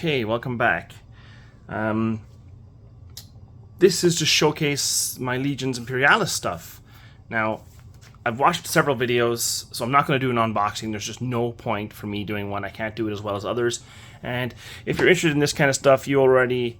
Okay, welcome back. This is to showcase my Legions Imperialis stuff. Now, I've watched several videos, so I'm not going to do an unboxing. There's just no point for me doing one. I can't do it as well as others. And if you're interested in this kind of stuff, you already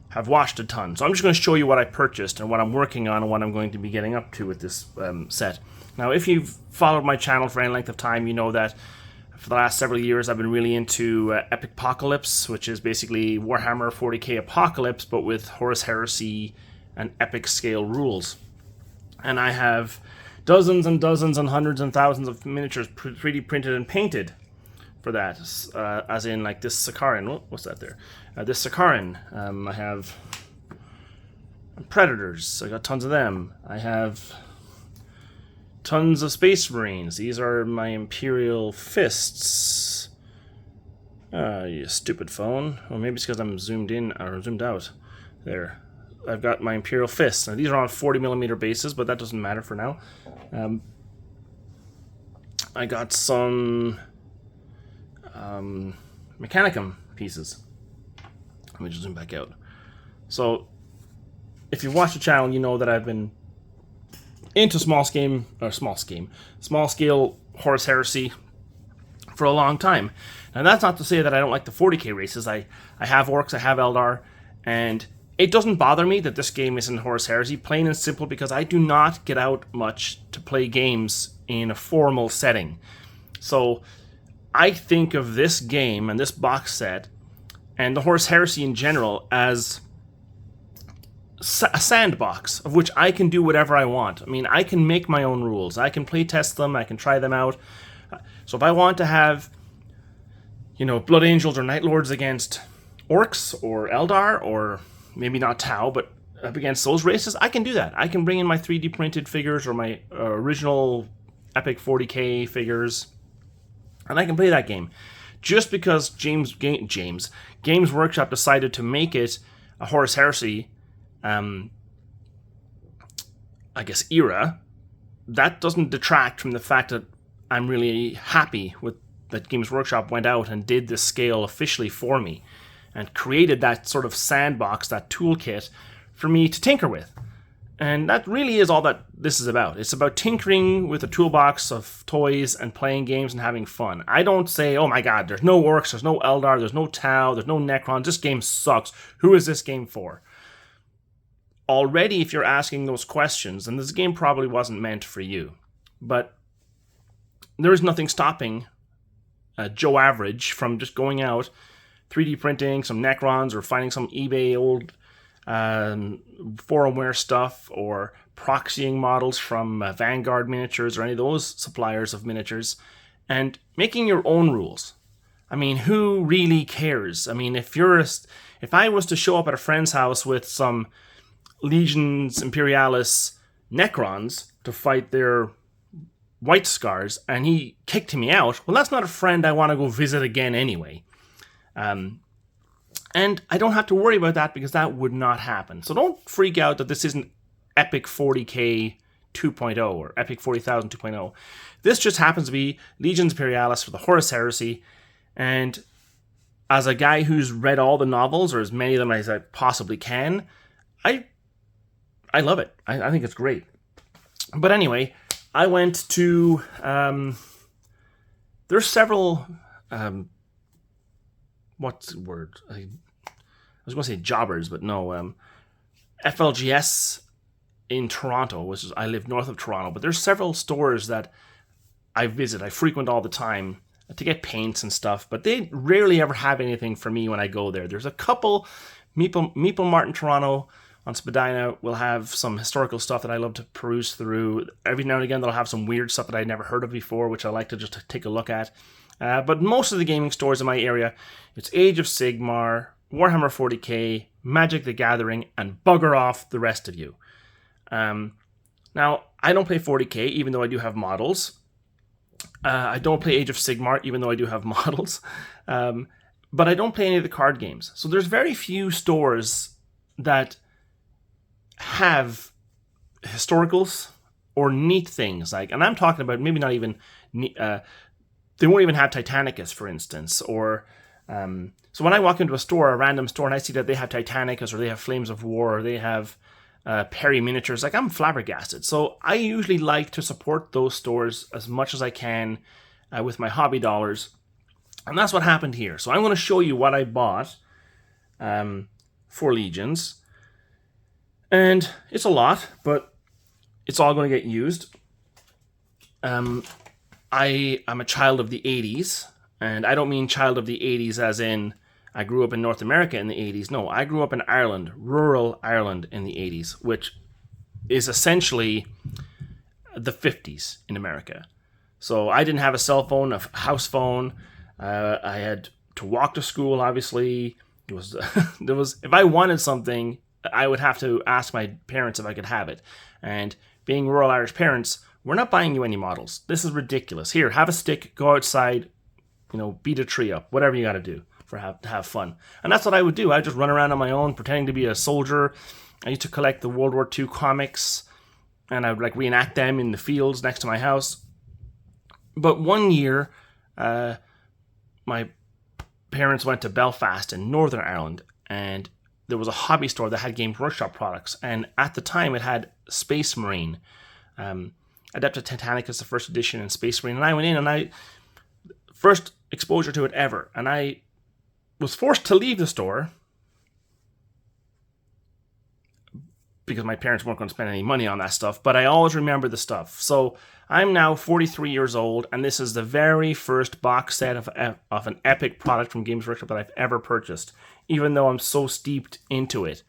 have watched a ton. So I'm just going to show you what I purchased and what I'm working on and what I'm going to be getting up to with this set. Now, if you've followed my channel for any length of time, you know that for the last several years I've been really into Epic Apocalypse, which is basically Warhammer 40k Apocalypse, but with Horus Heresy and epic scale rules. And I have dozens and dozens and hundreds and thousands of miniatures 3D printed and painted for that, as in like this Sakaran. What's that there? This Sakaran. I have Predators. I got tons of them. I have tons of Space Marines. These are my Imperial Fists. You stupid phone. Well, maybe it's because I'm zoomed in or zoomed out. There. I've got my Imperial Fists. Now, these are on 40mm bases, but that doesn't matter for now. I got some Mechanicum pieces. Let me just zoom back out. So, if you've watched the channel, you know that I've been into small scale Horus Heresy for a long time. And that's not to say that I don't like the 40k races. I have Orcs, I have Eldar, and it doesn't bother me that this game isn't Horus Heresy, plain and simple because I do not get out much to play games in a formal setting. So I think of this game and this box set and the Horus Heresy in general as a sandbox of which I can do whatever I want. I mean, I can make my own rules. I can play test them. I can try them out. So if I want to have, Blood Angels or Night Lords against Orcs or Eldar, or maybe not Tau, but up against those races, I can do that. I can bring in my 3D printed figures or my original Epic 40k figures, and I can play that game. Just because Games Workshop decided to make it a Horus Heresy era, that doesn't detract from the fact that I'm really happy with that Games Workshop went out and did this scale officially for me and created that sort of sandbox, that toolkit for me to tinker with. And that really is all that this is about. It's about tinkering with a toolbox of toys and playing games and having fun. I don't say, oh my god, there's no Orcs, there's no Eldar, there's no Tau, there's no Necrons, this game sucks. Who is this game for? Already, if you're asking those questions, then this game probably wasn't meant for you. But there is nothing stopping Joe Average from just going out, 3D printing some Necrons or finding some eBay old forumware stuff or proxying models from Vanguard Miniatures or any of those suppliers of miniatures and making your own rules. I mean, who really cares? I mean, if I was to show up at a friend's house with some Legions Imperialis Necrons to fight their White Scars, and he kicked me out, well, that's not a friend I want to go visit again anyway. And I don't have to worry about that because that would not happen. So don't freak out that this isn't Epic 40k 2.0 or Epic 40,000 2.0. This just happens to be Legions Imperialis for the Horus Heresy, and as a guy who's read all the novels, or as many of them as I possibly can, I love it. I think it's great. But anyway, I went to... there's several... what's the word? I was going to say jobbers, but no. FLGS in Toronto, which is... I live north of Toronto, but there's several stores that I visit. I frequent all the time to get paints and stuff, but they rarely ever have anything for me when I go there. There's a couple... Meeple Mart in Toronto on Spadina will have some historical stuff that I love to peruse through. Every now and again, they'll have some weird stuff that I'd never heard of before, which I like to just take a look at. But most of the gaming stores in my area, it's Age of Sigmar, Warhammer 40k, Magic the Gathering, and bugger off the rest of you. Now, I don't play 40k, even though I do have models. I don't play Age of Sigmar, even though I do have models. But I don't play any of the card games. So there's very few stores that have historicals or neat things. And I'm talking about maybe not even... they won't even have Titanicus, for instance, or So when I walk into a random store, and I see that they have Titanicus or they have Flames of War or they have Perry Miniatures, like I'm flabbergasted. So I usually like to support those stores as much as I can with my hobby dollars. And that's what happened here. So I'm going to show you what I bought for Legions. And it's a lot, but it's all going to get used. I am a child of the 80s. And I don't mean child of the 80s as in I grew up in North America in the 80s. No, I grew up in Ireland, rural Ireland in the 80s, which is essentially the 50s in America. So I didn't have a cell phone, a house phone. I had to walk to school, obviously. There was if I wanted something, I would have to ask my parents if I could have it. And being rural Irish parents, we're not buying you any models. This is ridiculous. Here, have a stick, go outside, beat a tree up, whatever you got to do to have fun. And that's what I would do. I'd just run around on my own, pretending to be a soldier. I used to collect the World War II comics, and I would reenact them in the fields next to my house. But one year, my parents went to Belfast in Northern Ireland, and there was a hobby store that had Games Workshop products. And at the time, it had Space Marine, Adepta Titanicus, the first edition, and Space Marine. And I went in, and first exposure to it ever. And I was forced to leave the store because my parents weren't going to spend any money on that stuff, but I always remember the stuff. So I'm now 43 years old, and this is the very first box set of an epic product from Games Workshop that I've ever purchased, even though I'm so steeped into it.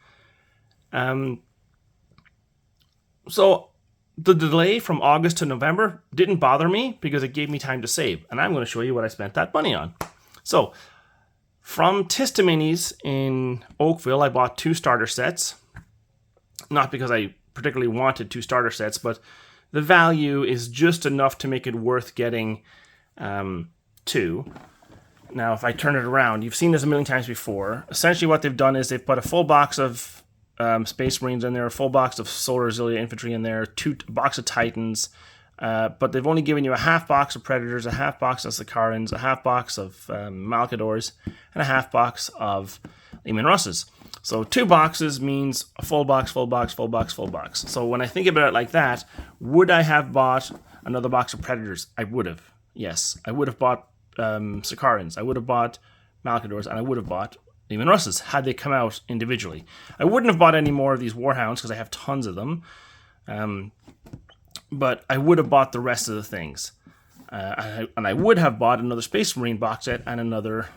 So the delay from August to November didn't bother me because it gave me time to save, and I'm going to show you what I spent that money on. So from Tista Minis in Oakville, I bought 2 starter sets. Not because I particularly wanted 2 starter sets, but the value is just enough to make it worth getting 2. Now, if I turn it around, you've seen this a million times before. Essentially what they've done is they've put a full box of Space Marines in there, a full box of Solar Auxilia Infantry in there, a box of Titans, but they've only given you a half box of Predators, a half box of Sicarans, a half box of Malkadors, and a half box of Leman Russes. So 2 boxes means a full box, full box, full box, full box. So when I think about it like that, would I have bought another box of Predators? I would have. Yes, I would have bought Sicarans, I would have bought Malkadors, and I would have bought Leman Russes had they come out individually. I wouldn't have bought any more of these Warhounds because I have tons of them. But I would have bought the rest of the things. And I would have bought another Space Marine box set and another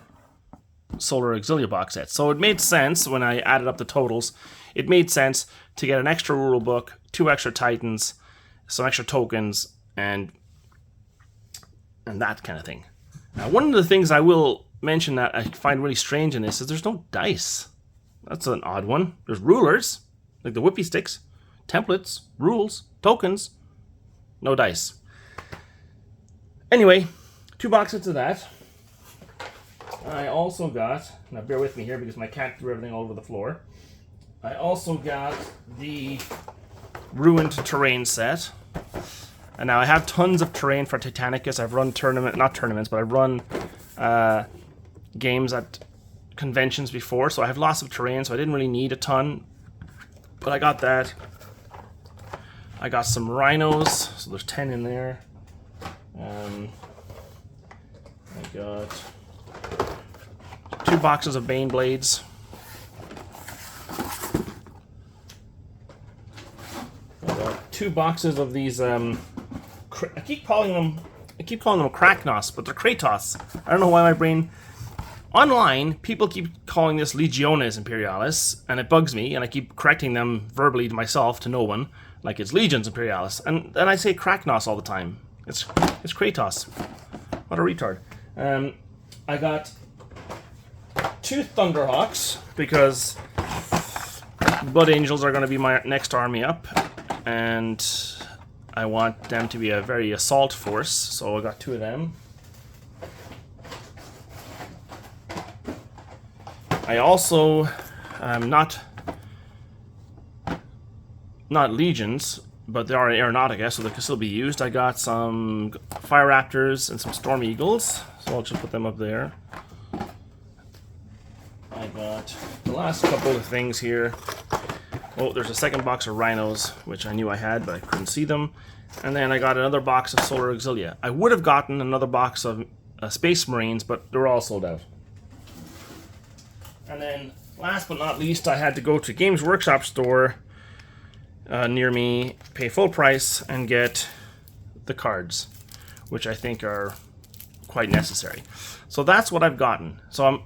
Solar Auxilia box set. So it made sense when I added up the totals. It made sense to get an extra rule book, 2 extra Titans, some extra tokens, and that kind of thing. Now, one of the things I will mention that I find really strange in this is there's no dice. That's an odd one. There's rulers, like the whippy sticks, templates, rules, tokens, no dice. Anyway, 2 boxes of that. I also got, now bear with me here because my cat threw everything all over the floor. I also got the Ruined Terrain set. And now I have tons of terrain for Titanicus. I've run I've run games at conventions before, so I have lots of terrain, so I didn't really need a ton. But I got that. I got some rhinos, so there's 10 in there. I got 2 boxes of Bane Blades. I got 2 boxes of these, I keep calling them Kraknos, but they're Kratos. I don't know why my brain... Online, people keep calling this Legiones Imperialis, and it bugs me, and I keep correcting them verbally to myself, to no one, like it's Legions Imperialis. And then I say Kraknos all the time. It's Kratos. What a retard. I got 2 Thunderhawks, because Blood Angels are going to be my next army up, and I want them to be a very assault force, so I got 2 of them. I also, not Legions, but they are Aeronautica, so they can still be used. I got some Fire Raptors and some Storm Eagles, so I'll just put them up there. got the last couple of things here. Oh, there's a second box of rhinos, which I knew I had, but I couldn't see them. And then I got another box of Solar Auxilia. I would have gotten another box of Space Marines, but they're all sold out. And then, last but not least, I had to go to Games Workshop store near me, pay full price, and get the cards, which I think are quite necessary. So that's what I've gotten. So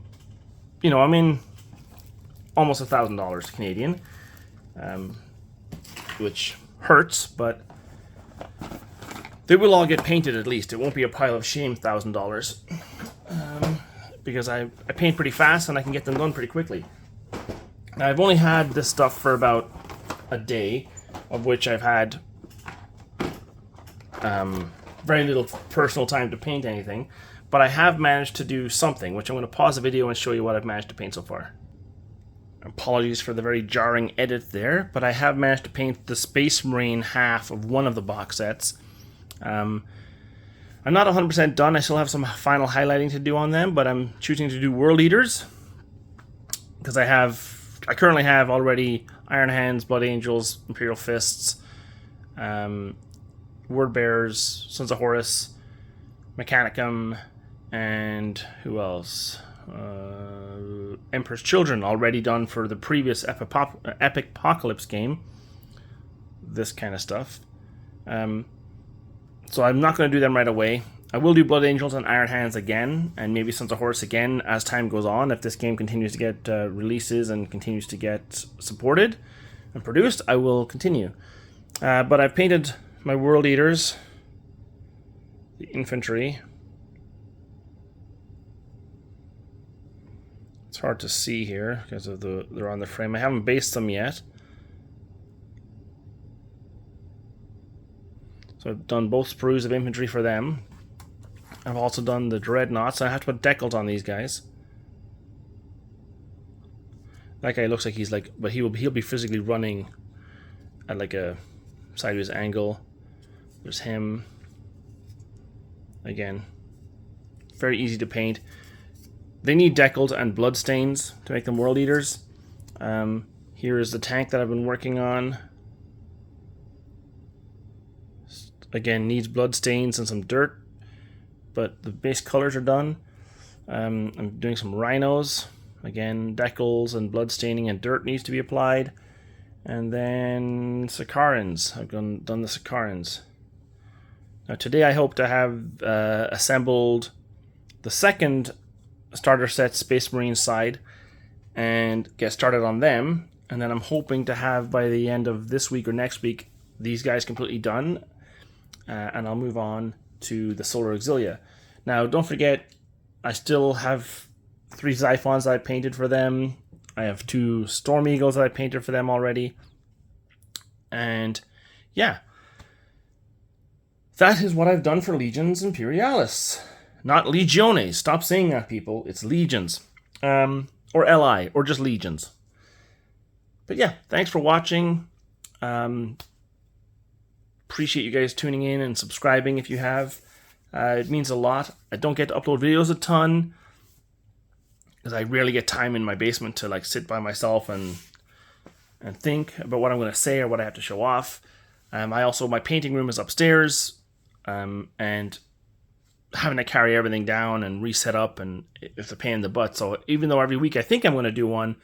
I'm in almost $1,000 Canadian, which hurts, but they will all get painted at least. It won't be a pile of shame $1,000, because I paint pretty fast and I can get them done pretty quickly. Now, I've only had this stuff for about a day, of which I've had very little personal time to paint anything, but I have managed to do something, which I'm going to pause the video and show you what I've managed to paint so far. Apologies for the very jarring edit there, but I have managed to paint the Space Marine half of one of the box sets. I'm not 100% done. I still have some final highlighting to do on them, but I'm choosing to do World Eaters because I currently have already Iron Hands, Blood Angels, Imperial Fists, Word Bearers, Sons of Horus, Mechanicum, and who else? Emperor's Children already done for the previous Epic Apocalypse game. This kind of stuff. So I'm not going to do them right away. I will do Blood Angels and Iron Hands again, and maybe Sons of Horus again as time goes on. If this game continues to get releases and continues to get supported and produced, I will continue. But I've painted my World Eaters, the infantry. It's hard to see here because of they're on the frame. I haven't based them yet. So I've done both sprues of infantry for them. I've also done the dreadnoughts. I have to put decals on these guys. That guy looks like he's like, but he'll be physically running at like a sideways angle. There's him. Again, very easy to paint. They need decals and blood stains to make them World Eaters. Here is the tank that I've been working on. Again, needs blood stains and some dirt, but the base colors are done. I'm doing some rhinos. Again, decals and blood staining and dirt needs to be applied. And then Sakarans. I've done the Sakarans. Now today I hope to have assembled the second starter set Space Marine side and get started on them. And then I'm hoping to have by the end of this week or next week these guys completely done. And I'll move on to the Solar Auxilia. Now, don't forget, I still have 3 Xiphons that I painted for them. I have 2 Storm Eagles that I painted for them already. And, yeah. That is what I've done for Legions Imperialis. Not Legiones. Stop saying that, people. It's Legions. Or LI. Or just Legions. But, yeah. Thanks for watching. Appreciate you guys tuning in and subscribing if you have. It means a lot. I don't get to upload videos a ton because I rarely get time in my basement to like sit by myself and think about what I'm going to say or what I have to show off. My painting room is upstairs, and having to carry everything down and reset up, and it's a pain in the butt. So even though every week I think I'm going to do one,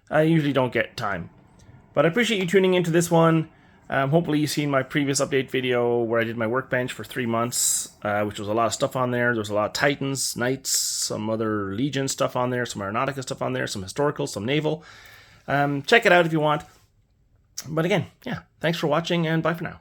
I usually don't get time. But I appreciate you tuning into this one. Hopefully you've seen my previous update video where I did my workbench for 3 months, which was a lot of stuff on there. There was a lot of Titans, Knights, some other Legion stuff on there, some Aeronautica stuff on there, some Historical, some Naval. Check it out if you want. But again, yeah, thanks for watching and bye for now.